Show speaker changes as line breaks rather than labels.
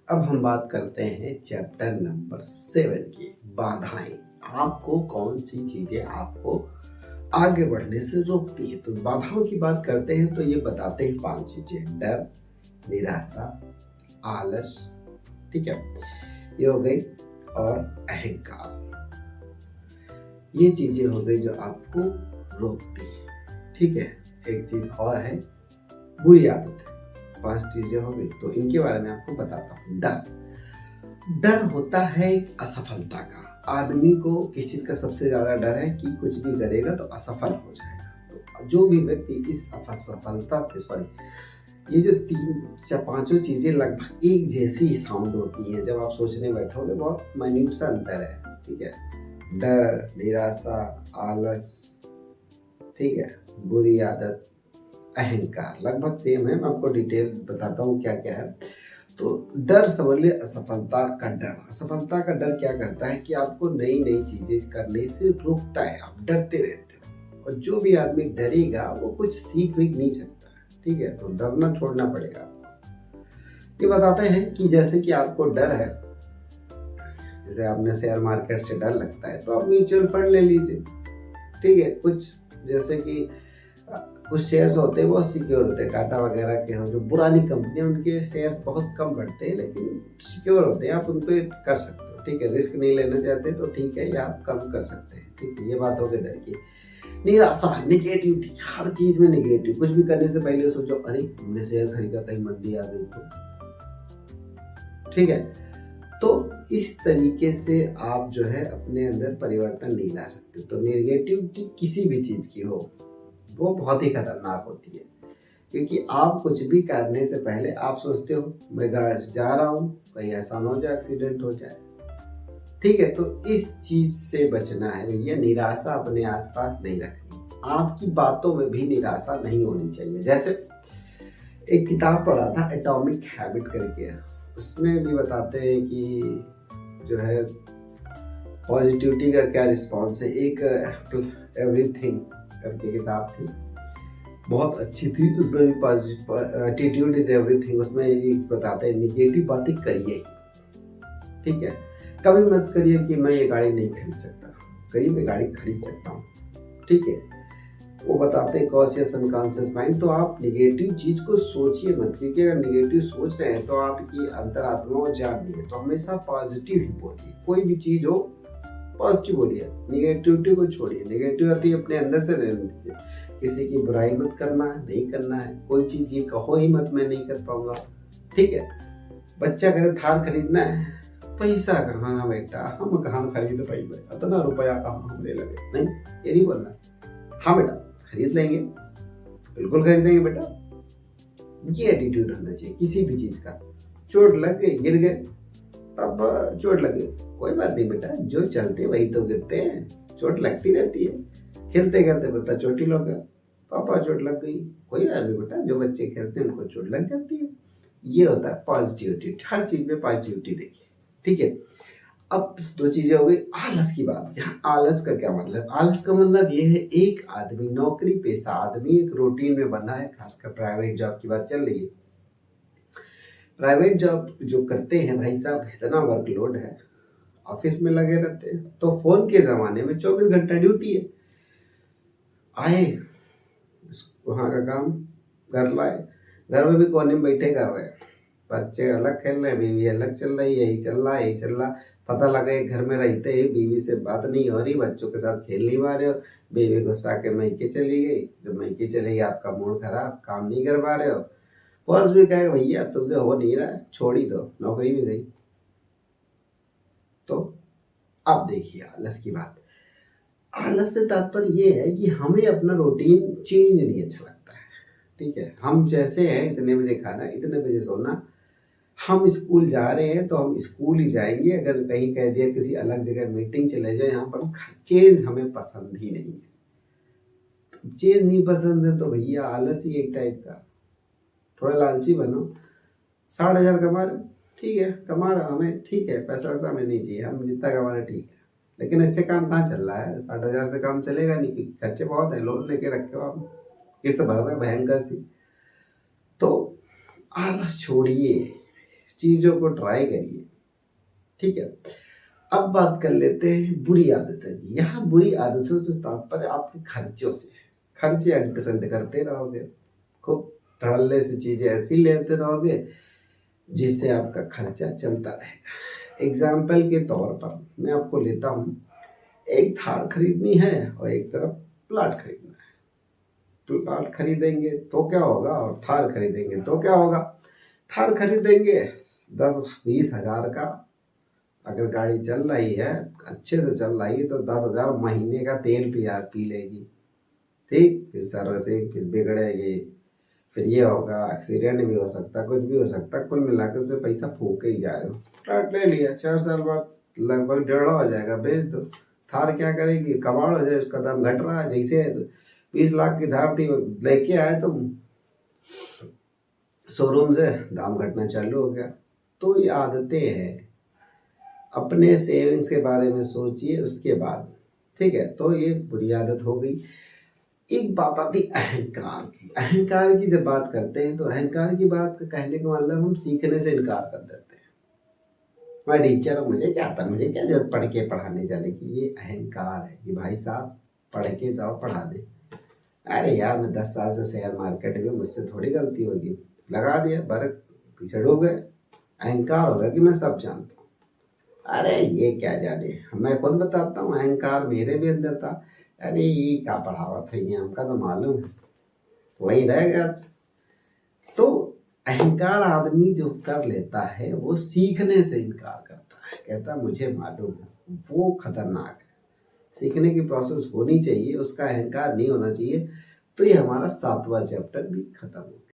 अब हम बात करते हैं चैप्टर नंबर 7 की बाधाएं। आपको कौन सी चीजें आपको आगे बढ़ने से रोकती है। तो बाधाओं की बात करते हैं तो ये बताते हैं 5 चीजें: डर, निराशा, आलस, ठीक है, ये हो गई, और अहंकार। ये चीजें हो गई जो आपको रोकती है, ठीक है। एक चीज और है, बुरी आदत है। 5 चीजें हो गई, तो इनके बारे में आपको बताता हूँ। डर, डर होता है एक असफलता का। आदमी को किस चीज का सबसे ज्यादा डर है कि कुछ भी करेगा तो असफल हो जाएगा। तो जो भी व्यक्ति इस असफलता से, सॉरी, ये जो 3 4 5 चीजें लगभग एक जैसी साउंड होती हैं। जब आप सोचने बैठोगे बहुत माइन्यूट सा अंतर है, ठीक है। डर, निराशा, आलस, ठीक है, बुरी आदत, अहंकार, लगभग सेम है। मैं आपको डिटेल बताता हूँ क्या क्या है। तो डर समझ लिए, असफलता का डर। असफलता का डर क्या करता है कि आपको नई नई चीजें करने से रोकता है। आप डरते रहते हो, और जो भी आदमी डरेगा वो कुछ सीख भी नहीं सकता, ठीक है। तो डरना छोड़ना पड़ेगा आपको। ये बताते हैं कि जैसे कि आपको डर है, जैसे आपने शेयर मार्केट से डर लगता है तो आप म्यूचुअल फंड ले लीजिए, ठीक है। कुछ जैसे कि कुछ शेयर्स होते हैं बहुत सिक्योर होते हैं, टाटा वगैरह के हो, जो पुरानी कंपनी है उनके शेयर बहुत कम बढ़ते हैं लेकिन सिक्योर होते हैं, आप उन पर कर सकते हो, ठीक है। रिस्क नहीं लेना चाहते तो ठीक है, या आप कम कर सकते हैं, ठीक है। ये बात हो गई डर की। निराशा, निगेटिविटी, हर चीज में निगेटिव। कुछ भी करने से पहले सोचो, अरे हमने शेयर खरीदा, कहीं मंदी आ गई तो, ठीक है। तो इस तरीके से आप जो है अपने अंदर परिवर्तन नहीं ला सकते। तो निगेटिविटी किसी भी चीज की हो वो बहुत ही खतरनाक होती है, क्योंकि आप कुछ भी करने से पहले आप सोचते हो मैं जा रहा हूँ, कहीं ऐसा ना हो जाए एक्सीडेंट हो जाए, ठीक है। तो इस चीज से बचना है भैया। निराशा अपने आसपास नहीं रखनी, आपकी बातों में भी निराशा नहीं होनी चाहिए। जैसे एक किताब पढ़ा था एटॉमिक हैबिट करके, उसमें भी बताते हैं कि जो है पॉजिटिविटी का क्या रिस्पॉन्स है। एक एवरीथिंग करके किताब थी, बहुत अच्छी थी। तो उसमें भी एटीट्यूड इज एवरीथिंग, उसमें ये बताते हैं निगेटिव बातें करिए, ठीक है। कभी मत करिए कि मैं ये गाड़ी नहीं खरीद सकता, कहीं मैं गाड़ी खरीद सकता हूँ, ठीक है। वो बताते हैं कॉन्शियस अनकॉन्शियस माइंड। तो आप निगेटिव चीज को सोचिए मत, क्योंकि अगर निगेटिव सोच रहे हैं तो आपकी अंतरात्मा और जाग रही है। तो हमेशा पॉजिटिव ही बोलिए, कोई भी चीज हो पॉजिटिव बोलिए, निगेटिविटी को छोड़िए। निगेटिविटी अपने अंदर से रहने दीजिए। किसी की बुराई मत करना है, नहीं करना है। कोई चीज ये कहो ही मत मैं नहीं कर पाऊंगा, ठीक है। बच्चा करे थार खरीदना है, पैसा कहाँ बेटा, हम कहाँ खरीद पाएंगे, इतना रुपया कहाँ हमने लगे, नहीं, ये नहीं बोलना। हाँ बेटा खरीद लेंगे, बिल्कुल खरीदेंगे बेटा। ये एटीट्यूड होना चाहिए किसी भी चीज का। चोट लग गई, गिर गए, अब चोट लगी, कोई बात नहीं बेटा, जो चलते वही तो गिरते हैं, चोट लगती रहती है। खेलते खेलते बच्चा चोटी लग गया, पापा चोट लग गई, कोई बात नहीं बेटा, जो बच्चे खेलते हैं उनको चोट लग जाती है। ये होता है पॉजिटिविटी। हर चीज में पॉजिटिविटी देखिए, ठीक है। अब 2 चीजें हो गई। आलस की बात, जहाँ आलस का क्या मतलब, आलस का मतलब ये है एक आदमी, नौकरी पेशा आदमी एक रूटीन में बंधा है, खासकर प्राइवेट जॉब की बात चल रही है। प्राइवेट जॉब जो करते हैं भाई साहब, इतना वर्कलोड है, ऑफिस में लगे रहते हैं। तो फोन के जमाने में 24 घंटा ड्यूटी है। आए वहाँ का काम घर लाए, घर में भी कोने में बैठे कर रहे हैं, बच्चे अलग खेल रहे हैं, बीवी अलग चल रही है, यही चल रहा है, यही चल रहा। पता लगा एक घर में रहते ही बीवी से बात नहीं हो रही, बच्चों के साथ खेल नहीं पा रहे हो, बीवी गुस्सा के मैके चली गई, जब मैके चली गई आपका मूड खराब, काम नहीं कर पा रहे हो। बॉस भी कहे भैया तुझसे हो नहीं रहा है, छोड़ ही दो, नौकरी भी गई। तो अब देखिए आलस की बात। आलस से तात्पर्य ये है कि हमें अपना रूटीन चेंज नहीं अच्छा लगता है, ठीक है। हम जैसे हैं, इतने बजे खाना, इतने बजे सोना। हम स्कूल जा रहे हैं तो हम स्कूल ही जाएंगे। अगर कहीं कह दिया किसी अलग जगह मीटिंग चले जाए, यहाँ पर चेंज हमें पसंद ही नहीं है। चेंज नहीं पसंद है तो भैया आलस ही एक टाइप का। थोड़ा लालची बनो। 60,000 कमा रहे, ठीक है, कमा रहा हमें, ठीक है, पैसा वैसा हमें नहीं चाहिए, हम जितना कमा रहे ठीक है। लेकिन इससे काम कहाँ चल रहा है, 60,000 से काम चलेगा नहीं, क्योंकि खर्चे बहुत है, लोन लेके रखे हो आप, किस्त भर रहे भयंकर सी। तो आलस छोड़िए, चीज़ों को ट्राई करिए, ठीक है। अब बात कर लेते हैं बुरी आदतें की। यहाँ बुरी आदतों से तात्पर्य आपके खर्चों से है। खर्चे अंट करते रहोगे, खूब धड़ल्ले से चीज़ें ऐसी लेते रहोगे जिससे आपका खर्चा चलता रहेगा। एग्जाम्पल के तौर पर मैं आपको लेता हूँ, एक थार खरीदनी है और एक तरफ प्लाट खरीदना है। प्लाट खरीदेंगे तो क्या होगा और थार खरीदेंगे तो क्या होगा। थार खरीदेंगे 10-20 हज़ार का, अगर गाड़ी चल रही है अच्छे से चल रही है तो 10 हज़ार महीने का तेल पी लेगी, ठीक। फिर सर्विसिंग, फिर बिगड़ेगी, फिर ये होगा, एक्सीडेंट भी हो सकता है, कुछ भी हो सकता है। कुल मिलाकर उसमें पैसा फूक के ही जा रहे हो। फ्लैट ले लिया, 4 साल बाद लगभग 1.5 हो जाएगा, बेच दो। थार क्या करेगी, कबाड़ हो जाए, उसका दाम घट रहा है। जैसे 20 लाख की थार थी, लेके आए तुम शोरूम से, दाम घटना चालू हो गया। तो ये आदतें हैं, अपने सेविंग्स के बारे में सोचिए उसके बाद, ठीक है। तो ये बुरी आदत हो गई। एक बात आती अहंकार की। अहंकार की जब बात करते हैं तो अहंकार की बात कहने का मतलब हम सीखने से इनकार कर देते हैं। मैं टीचर हूँ, मुझे क्या आता, मुझे क्या जरूरत पढ़ के पढ़ाने जाने की। ये अहंकार है कि भाई साहब पढ़ के जाओ, पढ़ा दे। अरे यार मैं 10 साल से शेयर मार्केट में, मुझसे थोड़ी गलती होगी, लगा दिया, बरक पीछे डूब गए। अहंकार होगा कि मैं सब जानता हूँ। अरे ये क्या जाने, मैं खुद बताता हूँ, अहंकार मेरे भी अंदर था। अरे ये क्या पढ़ावा था, ये हमका तो मालूम है, वही रह गया। तो अहंकार आदमी जो कर लेता है वो सीखने से इनकार करता है, कहता मुझे मालूम है। वो खतरनाक है। सीखने की प्रोसेस होनी चाहिए, उसका अहंकार नहीं होना चाहिए। तो ये हमारा 7वां चैप्टर भी खत्म हो गया।